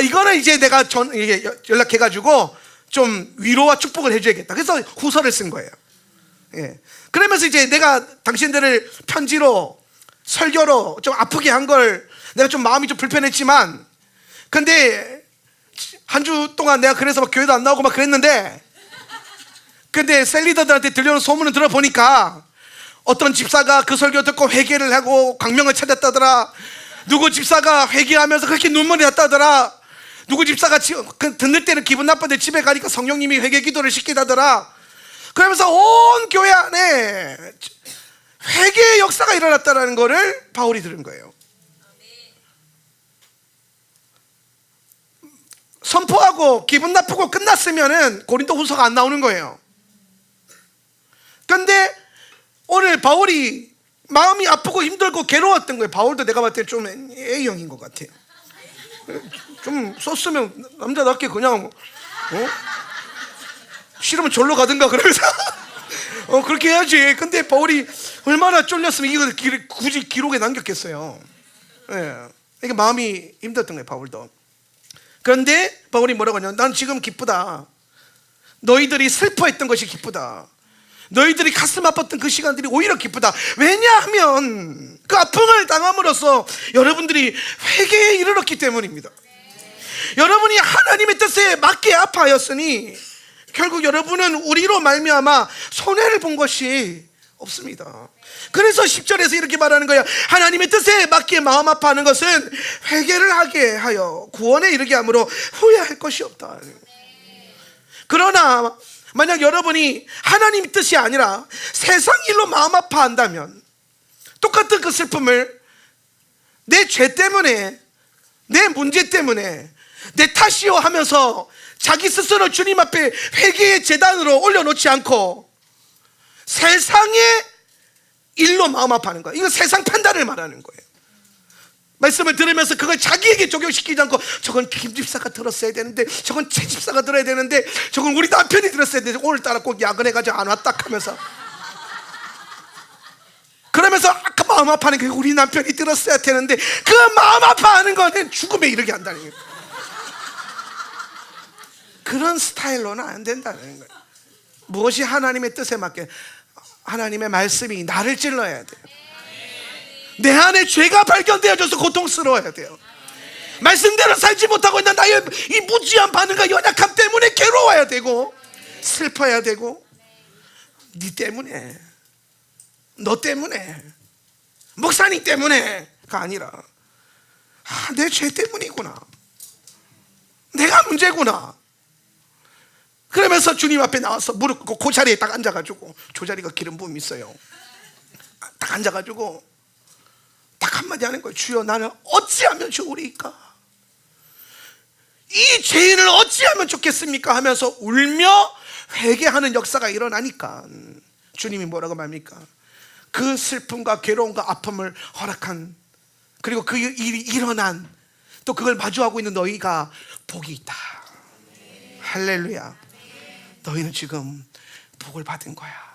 이거는 이제 내가 연락해가지고 좀 위로와 축복을 해줘야겠다. 그래서 후서를 쓴 거예요. 예. 그러면서 이제 내가 당신들을 편지로 설교로 좀 아프게 한 걸 내가 좀 마음이 좀 불편했지만, 근데 한 주 동안 내가 그래서 막 교회도 안 나오고 막 그랬는데, 근데 셀리더들한테 들려오는 소문을 들어보니까 어떤 집사가 그 설교 듣고 회개를 하고 광명을 찾았다더라. 누구 집사가 회개하면서 그렇게 눈물이 났다더라. 누구 집사가 듣는 때는 기분 나쁜데 집에 가니까 성령님이 회개 기도를 시키다더라. 그러면서 온 교회 안에 회개의 역사가 일어났다는 거를 바울이 들은 거예요. 선포하고 기분 나쁘고 끝났으면은 고린도 후서가 안 나오는 거예요. 근데 오늘 바울이 마음이 아프고 힘들고 괴로웠던 거예요. 바울도 내가 봤을 때 좀 A형인 것 같아요. 좀 썼으면 남자답게 그냥 싫으면 절로 가든가 그러면서 그렇게 해야지. 근데 바울이 얼마나 쫄렸으면 이걸 굳이 기록에 남겼겠어요. 예. 이게 마음이 힘들었던 거예요, 바울도. 그런데 바울이 뭐라고 하냐면 난 지금 기쁘다. 너희들이 슬퍼했던 것이 기쁘다. 너희들이 가슴 아팠던 그 시간들이 오히려 기쁘다. 왜냐하면 그 아픔을 당함으로써 여러분들이 회개에 이르렀기 때문입니다. 여러분이 하나님의 뜻에 맞게 아파하였으니 결국 여러분은 우리로 말미암아 손해를 본 것이 없습니다. 그래서 10절에서 이렇게 말하는 거야. 하나님의 뜻에 맞게 마음 아파하는 것은 회개를 하게 하여 구원에 이르게 함으로 후회할 것이 없다. 그러나 만약 여러분이 하나님의 뜻이 아니라 세상 일로 마음 아파한다면 똑같은 그 슬픔을 내 죄 때문에, 내 문제 때문에, 내 탓이요 하면서 자기 스스로 주님 앞에 회개의 제단으로 올려놓지 않고 세상의 일로 마음 아파하는 거예요. 이건 세상 판단을 말하는 거예요. 말씀을 들으면서 그걸 자기에게 적용시키지 않고 저건 김 집사가 들었어야 되는데, 저건 최 집사가 들어야 되는데, 저건 우리 남편이 들었어야 되는데 오늘따라 꼭 야근해가지고 안 왔다 하면서, 그러면서 아까 마음 아파하는 게 우리 남편이 들었어야 되는데, 그 마음 아파하는 거는 죽음에 이르게 한다는 거예요. 그런 스타일로는 안 된다는 거예요. 무엇이 하나님의 뜻에 맞게, 하나님의 말씀이 나를 찔러야 돼요. 내 안에 죄가 발견되어져서 고통스러워야 돼요. 말씀대로 살지 못하고 있는 나의 이 무지한 반응과 연약함 때문에 괴로워야 되고 슬퍼야 되고, 네 때문에, 너 때문에, 목사님 때문에가 아니라 내 죄 때문이구나, 내가 문제구나. 그러면서 주님 앞에 나와서 무릎 꿇고 그 자리에 딱 앉아가지고, 저 자리가 기름 부음이 있어요. 딱 앉아가지고 딱 한마디 하는 거예요. 주여, 나는 어찌하면 좋으리까? 이 죄인을 어찌하면 좋겠습니까? 하면서 울며 회개하는 역사가 일어나니까 주님이 뭐라고 말합니까? 그 슬픔과 괴로움과 아픔을 허락한, 그리고 그 일이 일어난, 또 그걸 마주하고 있는 너희가 복이 있다. 할렐루야. 너희는 지금 복을 받은 거야.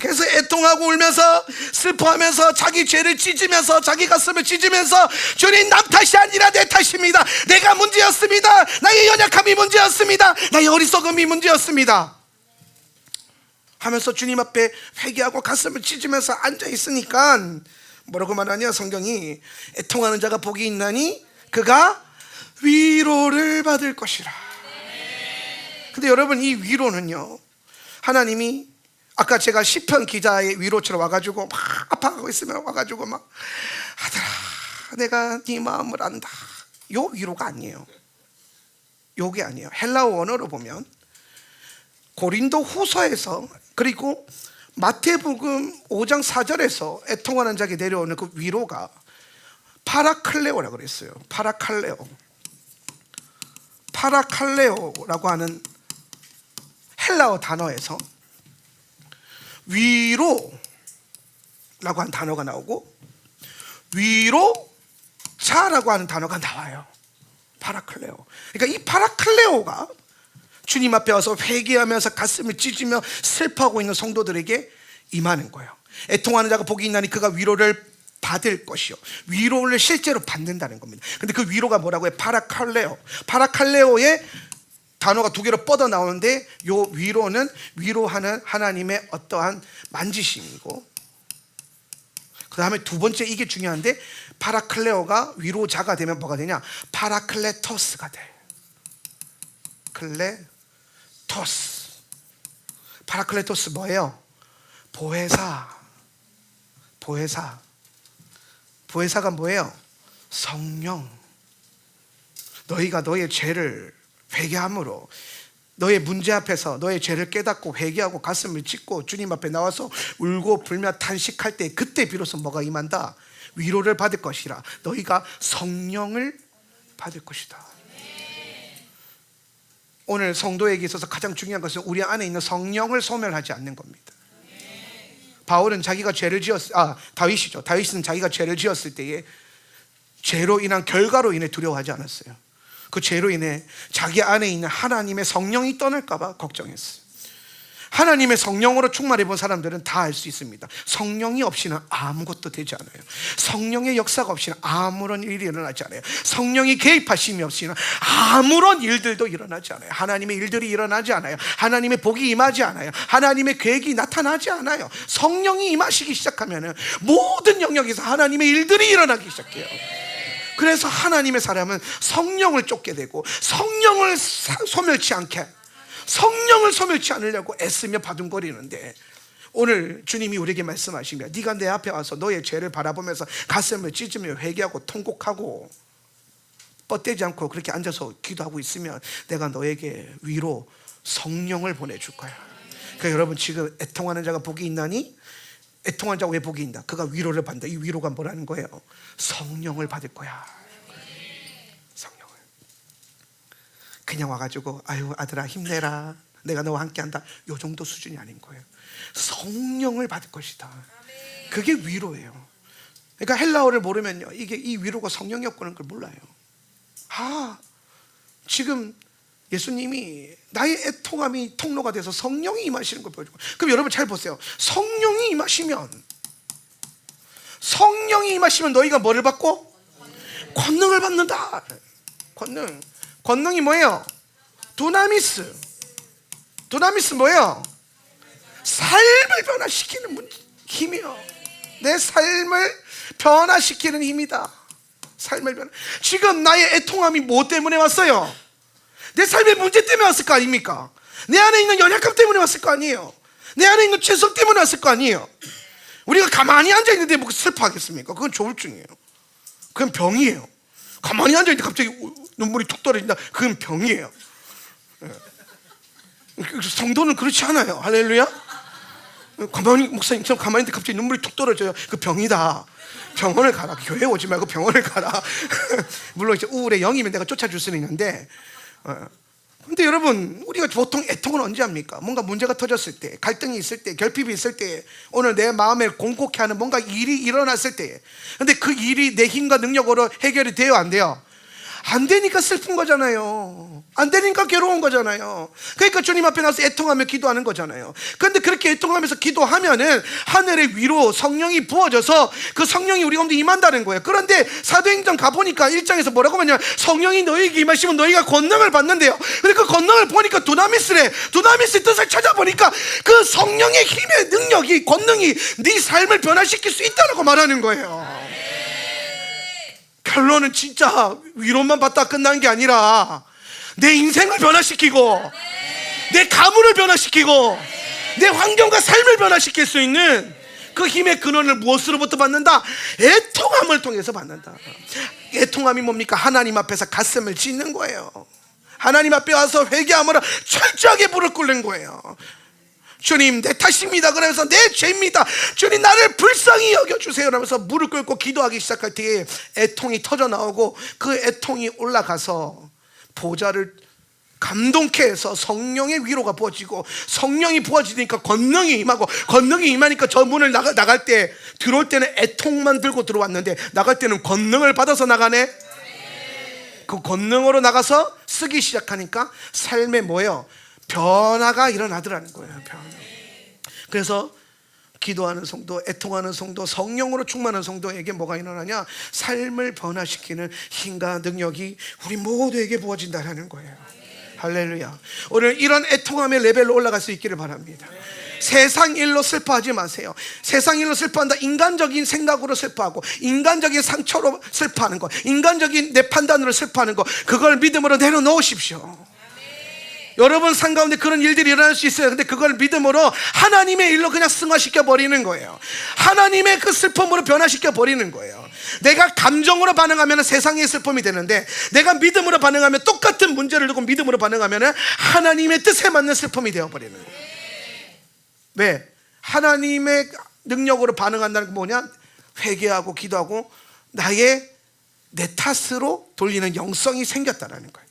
그래서 애통하고 울면서 슬퍼하면서 자기 죄를 찢으면서 자기 가슴을 찢으면서, 주님, 남 탓이 아니라 내 탓입니다. 내가 문제였습니다. 나의 연약함이 문제였습니다. 나의 어리석음이 문제였습니다 하면서 주님 앞에 회개하고 가슴을 찢으면서 앉아있으니까 뭐라고 말하냐, 성경이 애통하는 자가 복이 있나니 그가 위로를 받을 것이라. 근데 여러분, 이 위로는요, 하나님이 아까 제가 시편 기자의 위로처럼 와가지고 막 아파하고 있으면 와가지고 막, 아들아, 내가 네 마음을 안다, 요 위로가 아니에요. 요게 아니에요. 헬라어 원어로 보면 고린도 후서에서, 그리고 마태복음 5장 4절에서 애통하는 자에게 내려오는 그 위로가 파라칼레오라고 그랬어요. 파라칼레오라고 하는 헬라어 단어에서 위로라고 하는 단어가 나오고 위로자라고 하는 단어가 나와요. 파라클레오. 그러니까 이 파라클레오가 주님 앞에 와서 회개하면서 가슴을 찢으며 슬퍼하고 있는 성도들에게 임하는 거예요. 애통하는 자가 복이 있나니 그가 위로를 받을 것이요. 위로를 실제로 받는다는 겁니다. 근데 그 위로가 뭐라고 해요? 파라칼레오. 파라칼레오의 단어가 두 개로 뻗어 나오는데, 요 위로는 위로하는 하나님의 어떠한 만지심이고, 그 다음에 두 번째, 이게 중요한데, 파라클레오가 위로자가 되면 뭐가 되냐? 파라클레토스가 돼. 파라클레토스 뭐예요? 보혜사가 뭐예요? 성령. 너희가 너의 죄를 회개함으로, 너의 문제 앞에서 너의 죄를 깨닫고 회개하고 가슴을 찢고 주님 앞에 나와서 울고 불며 탄식할 때, 그때 비로소 뭐가 임한다? 위로를 받을 것이라. 너희가 성령을 받을 것이다. 오늘 성도에게 있어서 가장 중요한 것은 우리 안에 있는 성령을 소멸하지 않는 겁니다. 바울은 자기가 죄를 다윗은 자기가 죄를 지었을 때에 죄로 인한 결과로 인해 두려워하지 않았어요. 그 죄로 인해 자기 안에 있는 하나님의 성령이 떠날까 봐 걱정했어요. 하나님의 성령으로 충만해 본 사람들은 다 알 수 있습니다. 성령이 없이는 아무것도 되지 않아요. 성령의 역사가 없이는 아무런 일이 일어나지 않아요. 성령이 개입하심이 없이는 아무런 일들도 일어나지 않아요. 하나님의 일들이 일어나지 않아요. 하나님의 복이 임하지 않아요. 하나님의 계획이 나타나지 않아요. 성령이 임하시기 시작하면 모든 영역에서 하나님의 일들이 일어나기 시작해요. 그래서 하나님의 사람은 성령을 쫓게 되고, 성령을 소멸치 않게, 성령을 소멸치 않으려고 애쓰며 바둥거리는데, 오늘 주님이 우리에게 말씀하십니다. 네가 내 앞에 와서 너의 죄를 바라보면서 가슴을 찢으며 회개하고 통곡하고 뻗대지 않고 그렇게 앉아서 기도하고 있으면 내가 너에게 위로 성령을 보내줄 거야. 그러니까 여러분, 지금 애통하는 자가 복이 있나니? 애통하는 자가 왜 복이 있나? 그가 위로를 받는다. 이 위로가 뭐라는 거예요? 성령을 받을 거야. 성령을. 그냥 와가지고 아유 아들아 힘내라, 내가 너와 함께한다, 요 정도 수준이 아닌 거예요. 성령을 받을 것이다. 그게 위로예요. 그러니까 헬라어를 모르면요, 이게 이 위로가 성령이었구나 걸 몰라요. 지금 예수님이 나의 애통함이 통로가 돼서 성령이 임하시는 걸 보여주고, 그럼 여러분 잘 보세요. 성령이 임하시면 너희가 뭐를 받고? 권능을 받는다. 권능이 뭐예요? 두나미스 뭐예요? 삶을 변화시키는 힘이요. 내 삶을 변화시키는 힘이다. 삶을 변화. 지금 나의 애통함이 뭐 때문에 왔어요? 내 삶의 문제 때문에 왔을 거 아닙니까? 내 안에 있는 연약함 때문에 왔을 거 아니에요? 내 안에 있는 죄성 때문에 왔을 거 아니에요? 우리가 가만히 앉아있는데 뭐 슬퍼하겠습니까? 그건 조울증이에요. 그건 병이에요. 가만히 앉아있는데 갑자기 눈물이 툭 떨어진다. 그건 병이에요. 성도는 그렇지 않아요. 할렐루야. 가만히 목사님처럼 가만히 있는데 갑자기 눈물이 툭 떨어져요. 그 병이다. 병원을 가라. 교회 오지 말고 병원을 가라. 물론 이제 우울의 영이면 내가 쫓아줄 수는 있는데, 근데 여러분, 우리가 보통 애통은 언제 합니까? 뭔가 문제가 터졌을 때, 갈등이 있을 때, 결핍이 있을 때, 오늘 내 마음에 공곡해 하는 뭔가 일이 일어났을 때. 근데 그 일이 내 힘과 능력으로 해결이 돼요, 안 돼요? 안 되니까 슬픈 거잖아요. 안 되니까 괴로운 거잖아요. 그러니까 주님 앞에 나서 애통하며 기도하는 거잖아요. 그런데 그렇게 애통하면서 기도하면은 하늘의 위로 성령이 부어져서 그 성령이 우리 가운데 임한다는 거예요. 그런데 사도행전 가보니까 1장에서 뭐라고 하냐면 성령이 너희에게 임하시면 너희가 권능을 받는데요. 근데 그 권능을 보니까 두나미스래. 두나미스의 뜻을 찾아보니까 그 성령의 힘의 능력이, 권능이 네 삶을 변화시킬 수 있다고 말하는 거예요. 결론은 진짜 위로만 받다 끝난 게 아니라 내 인생을 변화시키고 내 가문을 변화시키고 내 환경과 삶을 변화시킬 수 있는 그 힘의 근원을 무엇으로부터 받는다? 애통함을 통해서 받는다. 애통함이 뭡니까? 하나님 앞에서 가슴을 찢는 거예요. 하나님 앞에 와서 회개함으로 철저하게 무릎 꿇는 거예요. 주님, 내 탓입니다. 그러면서 내 죄입니다. 주님, 나를 불쌍히 여겨주세요. 라면서 무릎 꿇고 기도하기 시작할 때에 애통이 터져 나오고 그 애통이 올라가서 보좌를 감동케 해서 성령의 위로가 부어지고, 성령이 부어지니까 권능이 임하고, 권능이 임하니까 저 문을 나갈 때, 들어올 때는 애통만 들고 들어왔는데 나갈 때는 권능을 받아서 나가네. 그 권능으로 나가서 쓰기 시작하니까 삶에 뭐예요? 변화가 일어나더라는 거예요. 변화. 그래서 기도하는 성도, 애통하는 성도, 성령으로 충만한 성도에게 뭐가 일어나냐? 삶을 변화시키는 힘과 능력이 우리 모두에게 부어진다는 거예요. 할렐루야. 오늘 이런 애통함의 레벨로 올라갈 수 있기를 바랍니다. 세상 일로 슬퍼하지 마세요. 세상 일로 슬퍼한다. 인간적인 생각으로 슬퍼하고, 인간적인 상처로 슬퍼하는 거, 인간적인 내 판단으로 슬퍼하는 거, 그걸 믿음으로 내려놓으십시오. 여러분 삶 가운데 그런 일들이 일어날 수 있어요. 근데 그걸 믿음으로 하나님의 일로 그냥 승화시켜 버리는 거예요. 하나님의 그 슬픔으로 변화시켜 버리는 거예요. 내가 감정으로 반응하면 세상의 슬픔이 되는데, 내가 믿음으로 반응하면, 똑같은 문제를 두고 믿음으로 반응하면 하나님의 뜻에 맞는 슬픔이 되어버리는 거예요. 왜? 하나님의 능력으로 반응한다는 게 뭐냐? 회개하고 기도하고 내 탓으로 돌리는 영성이 생겼다는 거예요.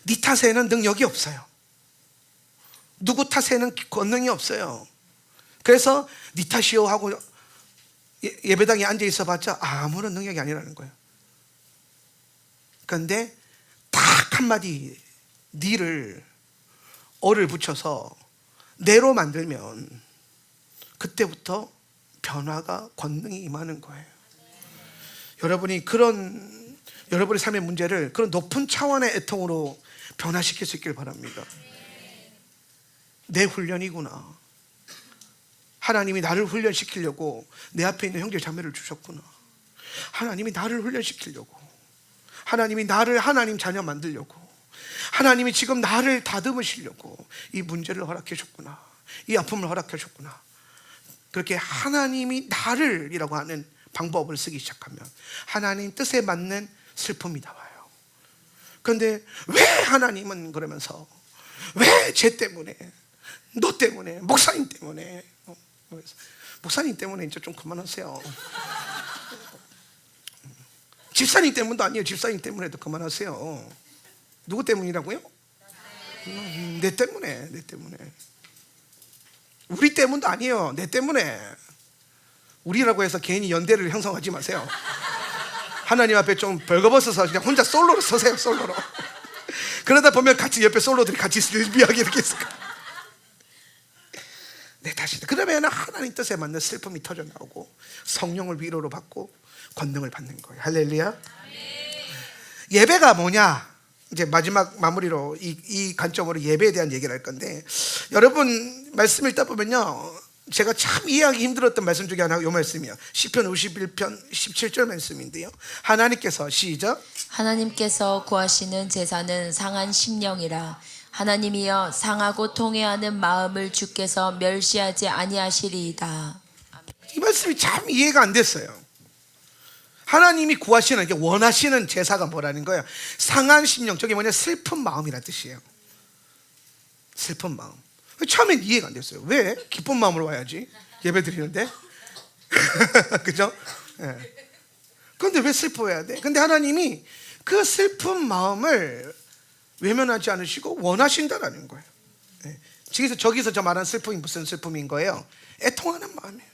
네 탓에는 능력이 없어요. 누구 탓에는 권능이 없어요. 그래서 네 탓이요 하고 예배당에 앉아 있어봤자 아무런 능력이 아니라는 거예요. 그런데 딱 한마디 니를 어를 붙여서 내로 만들면 그때부터 변화가, 권능이 임하는 거예요. 여러분이 여러분의 삶의 문제를 그런 높은 차원의 애통으로 변화시킬 수 있길 바랍니다. 내 훈련이구나. 하나님이 나를 훈련시키려고 내 앞에 있는 형제 자매를 주셨구나. 하나님이 나를 훈련시키려고, 하나님이 나를 하나님 자녀 만들려고, 하나님이 지금 나를 다듬으시려고 이 문제를 허락해 줬구나. 이 아픔을 허락해 주셨구나. 그렇게 하나님이 나를이라고 하는 방법을 쓰기 시작하면 하나님 뜻에 맞는 슬픔이 나와요. 그런데 왜 하나님은 그러면서 왜 쟤 때문에, 너 때문에, 목사님 때문에, 목사님 때문에 이제 좀 그만하세요. 집사님 때문도 아니에요. 집사님 때문에도 그만하세요. 누구 때문이라고요? 내 때문에, 내 때문에. 우리 때문도 아니에요. 내 때문에. 우리라고 해서 괜히 연대를 형성하지 마세요. 하나님 앞에 좀 벌거벗어서 그냥 혼자 솔로로 서세요. 솔로로. 그러다 보면 같이 옆에 솔로들이 같이 슬비하게 이렇게 있을 거예요. 네, 다시. 그러면 하나님 뜻에 맞는 슬픔이 터져 나오고 성령을 위로로 받고 권능을 받는 거예요. 할렐루야. 예배가 뭐냐? 이제 마지막 마무리로 이 관점으로 예배에 대한 얘기를 할 건데, 여러분 말씀 읽다 보면요, 제가 참 이해하기 힘들었던 말씀 중에 하나가 이 말씀이에요. 시편 51편 17절 말씀인데요, 하나님께서 시작, 하나님께서 구하시는 제사는 상한 심령이라. 하나님이여 상하고 통회하는 마음을 주께서 멸시하지 아니하시리이다. 이 말씀이 참 이해가 안 됐어요. 하나님이 구하시는, 원하시는 제사가 뭐라는 거예요? 상한 심령, 저게 뭐냐? 슬픈 마음이라는 뜻이에요. 슬픈 마음. 처음엔 이해가 안 됐어요. 왜? 기쁜 마음으로 와야지, 예배 드리는데. 그죠? 네. 그런데 왜 슬퍼해야 돼? 근데 하나님이 그 슬픈 마음을 외면하지 않으시고 원하신다라는 거예요. 네. 저기서 저 말하는 슬픔이 무슨 슬픔인 거예요? 애통하는 마음이에요.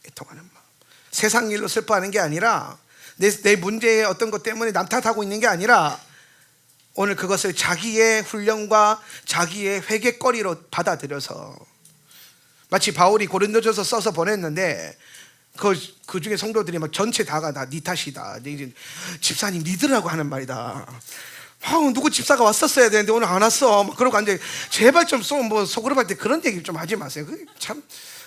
애통하는 마음. 세상 일로 슬퍼하는 게 아니라, 내 문제의 어떤 것 때문에 남 탓하고 있는 게 아니라, 오늘 그것을 자기의 훈련과 자기의 회개거리로 받아들여서, 마치 바울이 고린도전서 써서 보냈는데 그 중에 성도들이 막 전체 다가 다 네 탓이다, 집사님 니들하고 하는 말이다, 누구 집사가 왔었어야 되는데 오늘 안 왔어, 막 그러고 앉아. 제발 좀 속으로 할 때 그런 얘기 좀 하지 마세요. 참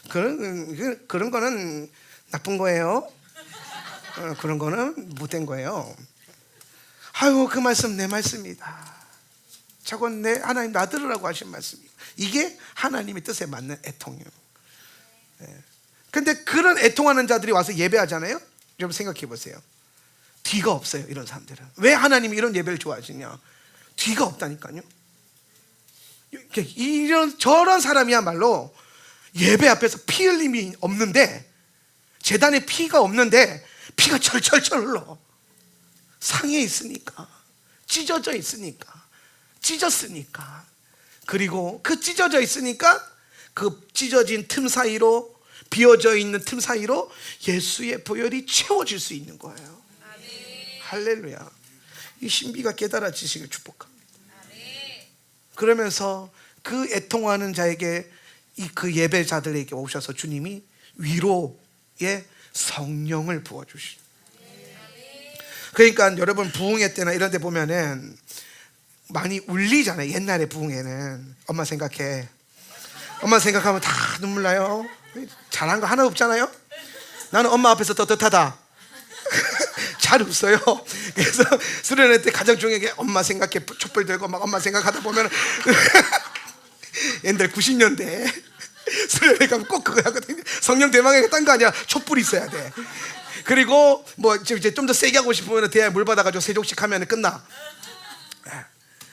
그런 거는 나쁜 거예요. 그런 거는 못된 거예요. 아유, 그 말씀 내 말씀이다. 저건 내 하나님 나 들으라고 하신 말씀이에요. 이게 하나님의 뜻에 맞는 애통이에요. 근데 그런 애통하는 자들이 와서 예배하잖아요. 여러분 생각해 보세요. 뒤가 없어요, 이런 사람들은. 왜 하나님이 이런 예배를 좋아하시냐? 뒤가 없다니까요. 저런 사람이야말로 예배 앞에서 피 흘림이 없는데, 제단에 피가 없는데 피가 철철철 흘러. 상해 있으니까, 찢어져 있으니까, 찢었으니까. 그리고 그 찢어져 있으니까 그 찢어진 틈 사이로, 비어져 있는 틈 사이로 예수의 보혈이 채워질 수 있는 거예요. 할렐루야. 이 신비가 깨달아지시길 축복합니다. 그러면서 그 애통하는 자에게, 그 예배자들에게 오셔서 주님이 위로의 성령을 부어주시죠. 그러니까 여러분 부흥회 때나 이런 데 보면은 많이 울리잖아요. 옛날에 부흥회는 엄마 생각해, 엄마 생각하면 다 눈물 나요. 잘한 거 하나 없잖아요. 나는 엄마 앞에서 떳떳하다. 잘 웃어요. 그래서 수련회 때 가장 중요한 게 엄마 생각해, 촛불 들고 막 엄마 생각하다 보면 옛날 90년대 수련회 가면 꼭 그거 하거든요. 성령 대망에 딴 거 아니야. 촛불이 있어야 돼. 그리고 뭐 이제 좀 더 세게 하고 싶으면 대야에 물 받아가지고 세족씩 하면 끝나.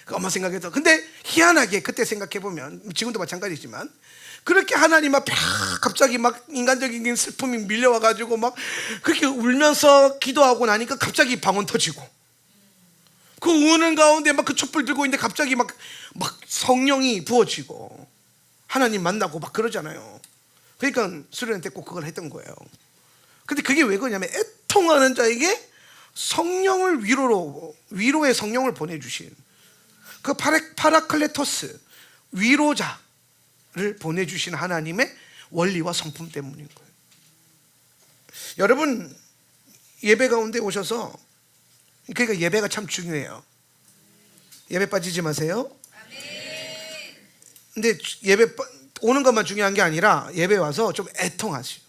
그 엄마 생각해도. 근데 희한하게 그때 생각해 보면, 지금도 마찬가지지만, 그렇게 하나님 앞에 갑자기 막 인간적인 슬픔이 밀려와가지고 막 그렇게 울면서 기도하고 나니까 갑자기 방언 터지고, 그 우는 가운데 막 그 촛불 들고 있는데 갑자기 막 성령이 부어지고 하나님 만나고 막 그러잖아요. 그러니까 수련회 때 꼭 그걸 했던 거예요. 근데 그게 왜 그러냐면, 애통하는 자에게 성령을 위로의 성령을 보내주신 그 파라클레토스, 위로자를 보내주신 하나님의 원리와 성품 때문인 거예요. 여러분 예배 가운데 오셔서, 그러니까 예배가 참 중요해요. 예배 빠지지 마세요. 근데 예배 오는 것만 중요한 게 아니라 예배 와서 좀 애통하시오.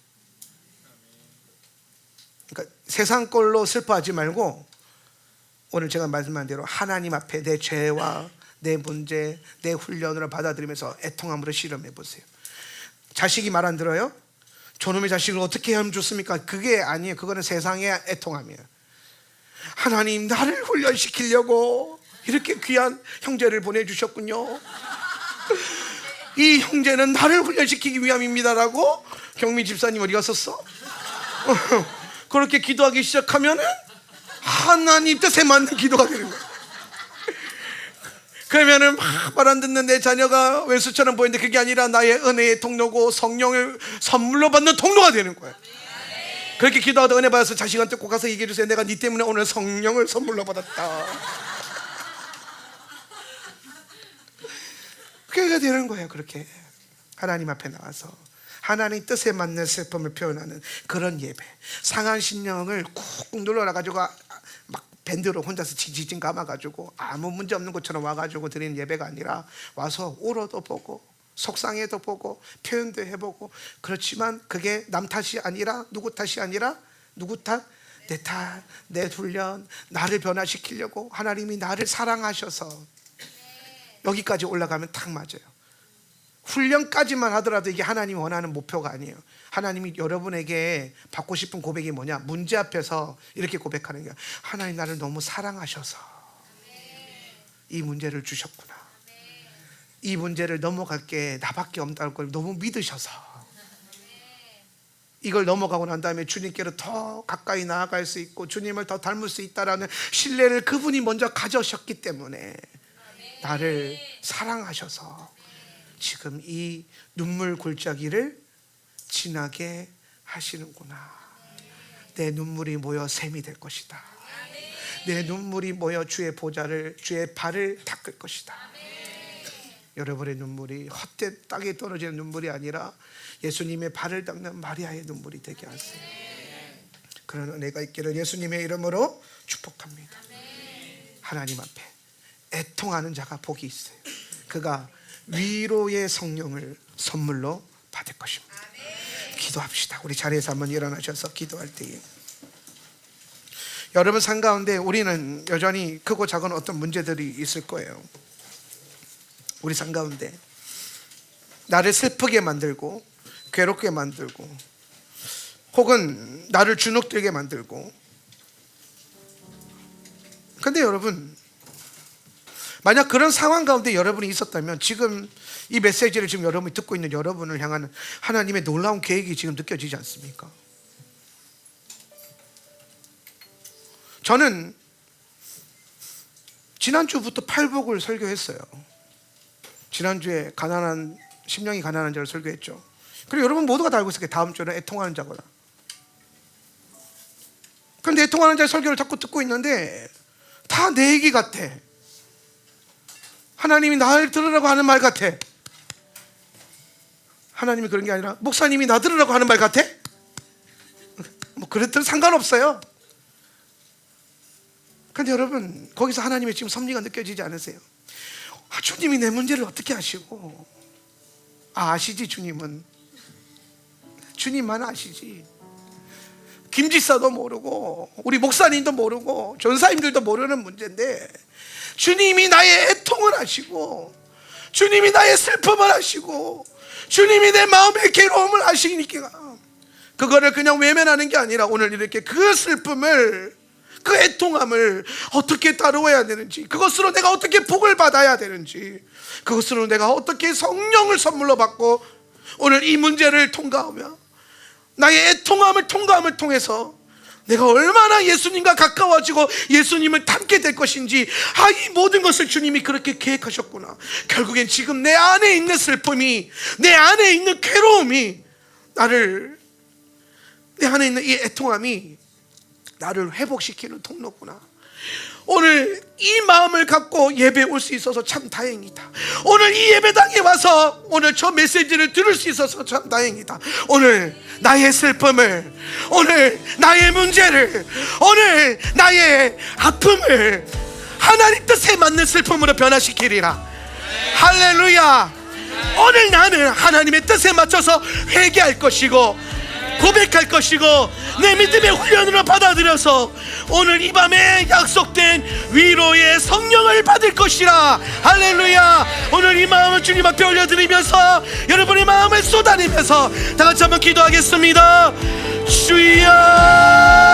그러니까 세상 걸로 슬퍼하지 말고, 오늘 제가 말씀한 대로 하나님 앞에 내 죄와 내 문제, 내 훈련으로 받아들이면서 애통함으로 실험해 보세요. 자식이 말 안 들어요? 저놈의 자식을 어떻게 하면 좋습니까? 그게 아니에요. 그거는 세상의 애통함이에요. 하나님, 나를 훈련시키려고 이렇게 귀한 형제를 보내주셨군요. 이 형제는 나를 훈련시키기 위함입니다라고. 경민 집사님 어디 갔었어? 그렇게 기도하기 시작하면은 하나님 뜻에 맞는 기도가 되는 거예요. 그러면은 막 말 안 듣는 내 자녀가 왼수처럼 보이는데 그게 아니라 나의 은혜의 통로고 성령을 선물로 받는 통로가 되는 거예요. 그렇게 기도하다 은혜 받아서 자식한테 꼭 가서 얘기해 주세요. 내가 네 때문에 오늘 성령을 선물로 받았다. 그게 되는 거예요. 그렇게 하나님 앞에 나와서 하나님 뜻에 맞는 슬픔을 표현하는 그런 예배. 상한 심령을 꾹 눌러놔가지고 막 밴드로 혼자서 징징 감아가지고 아무 문제 없는 것처럼 와가지고 드리는 예배가 아니라 와서 울어도 보고 속상해도 보고 표현도 해보고. 그렇지만 그게 남 탓이 아니라 누구 탓이 아니라 누구 탓? 내 탓, 내 훈련, 나를 변화시키려고 하나님이 나를 사랑하셔서 여기까지 올라가면 딱 맞아요. 훈련까지만 하더라도 이게 하나님이 원하는 목표가 아니에요. 하나님이 여러분에게 받고 싶은 고백이 뭐냐? 문제 앞에서 이렇게 고백하는 거야. 하나님, 나를 너무 사랑하셔서 이 문제를 주셨구나. 이 문제를 넘어갈 게 나밖에 없다는 걸 너무 믿으셔서 이걸 넘어가고 난 다음에 주님께로 더 가까이 나아갈 수 있고 주님을 더 닮을 수 있다라는 신뢰를 그분이 먼저 가져셨기 때문에 나를 사랑하셔서 지금 이 눈물 골짜기를 지나게 하시는구나. 내 눈물이 모여 샘이 될 것이다. 내 눈물이 모여 주의 보좌를, 주의 발을 닦을 것이다. 여러분의 눈물이 헛된 땅에 떨어지는 눈물이 아니라 예수님의 발을 닦는 마리아의 눈물이 되게 하세요. 그런 은혜가 있기를 예수님의 이름으로 축복합니다. 하나님 앞에 애통하는 자가 복이 있어요. 그가 위로의 성령을 선물로 받을 것입니다. 기도합시다. 우리 자리에서 한번 일어나셔서 기도할 때에 여러분 삶 가운데 우리는 여전히 크고 작은 어떤 문제들이 있을 거예요. 우리 삶 가운데 나를 슬프게 만들고 괴롭게 만들고 혹은 나를 주눅들게 만들고. 근데 여러분, 만약 그런 상황 가운데 여러분이 있었다면 지금 이 메시지를 지금 여러분이 듣고 있는 여러분을 향한 하나님의 놀라운 계획이 지금 느껴지지 않습니까? 저는 지난주부터 팔복을 설교했어요. 지난주에 가난한 심령이 가난한 자를 설교했죠. 그리고 여러분 모두가 다 알고 있어요. 다음 주는 애통하는 자거나. 그런데 애통하는 자의 설교를 자꾸 듣고 있는데 다 내 얘기 같아. 하나님이 나를 들으라고 하는 말 같아. 하나님이 그런 게 아니라 목사님이 나 들으라고 하는 말 같아. 뭐 그랬든 상관없어요. 그런데 여러분, 거기서 하나님의 지금 섭리가 느껴지지 않으세요? 주님이 내 문제를 어떻게 아시고? 아시지. 주님만 아시지. 김지사도 모르고 우리 목사님도 모르고 전사님들도 모르는 문제인데 주님이 나의 애통을 아시고 주님이 나의 슬픔을 아시고 주님이 내 마음의 괴로움을 아시니까 그거를 그냥 외면하는 게 아니라 오늘 이렇게 그 슬픔을, 그 애통함을 어떻게 다루어야 되는지, 그것으로 내가 어떻게 복을 받아야 되는지, 그것으로 내가 어떻게 성령을 선물로 받고 오늘 이 문제를 통과하며 나의 애통함을 통과함을 통해서 내가 얼마나 예수님과 가까워지고 예수님을 닮게 될 것인지, 이 모든 것을 주님이 그렇게 계획하셨구나. 결국엔 지금 내 안에 있는 슬픔이, 내 안에 있는 괴로움이 내 안에 있는 이 애통함이 나를 회복시키는 통로구나. 오늘 이 마음을 갖고 예배에 올 수 있어서 참 다행이다. 오늘 이 예배당에 와서 오늘 저 메시지를 들을 수 있어서 참 다행이다. 오늘 나의 슬픔을, 오늘 나의 문제를, 오늘 나의 아픔을 하나님 뜻에 맞는 슬픔으로 변화시키리라. 할렐루야. 오늘 나는 하나님의 뜻에 맞춰서 회개할 것이고 고백할 것이고 내 믿음의 훈련으로 받아들여서 오늘 이 밤에 약속된 위로의 성령을 받을 것이라. 할렐루야. 오늘 이 마음을 주님 앞에 올려드리면서 여러분의 마음을 쏟아내면서 다 같이 한번 기도하겠습니다. 주여